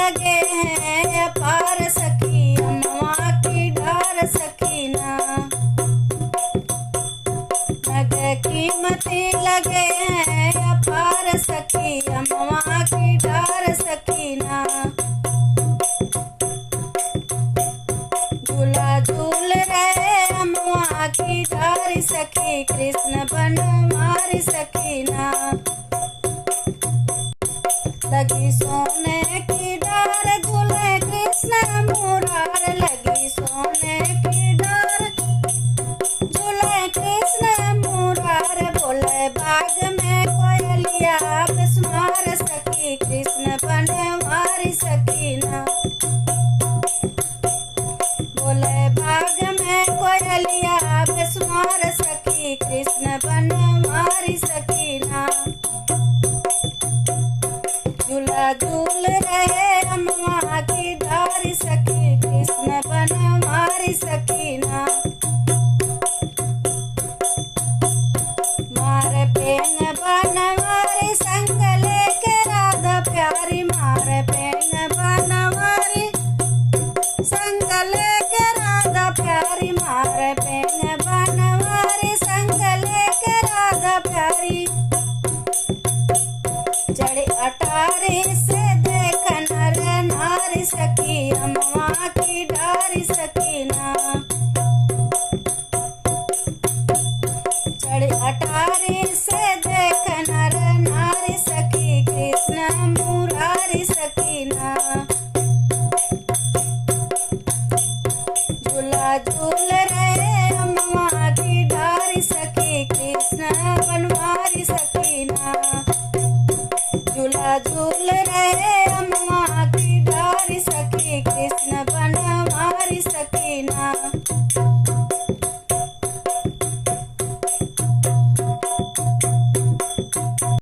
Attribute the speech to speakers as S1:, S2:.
S1: लगे हैं अपार सखी, अम्मा की डार सखी ना। नग कीमती लगे हैं अपार सखी, अम्मा की डार सखी ना। झूला झूल रहे अम्मा की डार सखी, कृष्ण बनवारी सखी ना। लगी सोने की डार झूले कृष्ण मुरार, लगी सोने की डार झूले कृष्ण मुरार। बोले बाग में कोयलिया बेसुमार सखी, कृष्ण बनवारी सखी ना। बोले बाग में कोयलिया बेसुमार सखी, कृष्ण बनवारी सखी ना। झूला झूल रहे अम्मा की डारी सखी, कृष्ण बनवारी सखी ना। मारे पेन बनवारी संग लेके राधा प्यारी, मारे पेन बनवारी संग लेके राधा प्यारी, मारे पेन बनवारी संग लेके राधा प्यारी। चढ़ी अटारी से देख नर नारी सखी, अम्मा की डारी सखी ना। चढ़ी अटारी से देख नर नारी सखी, कृष्ण मुरारी सखी ना। झूला झूल रहे अम्मा की डारी सखी, कृष्ण बनवारी सखी ना। झूला झूल रहे अम्मा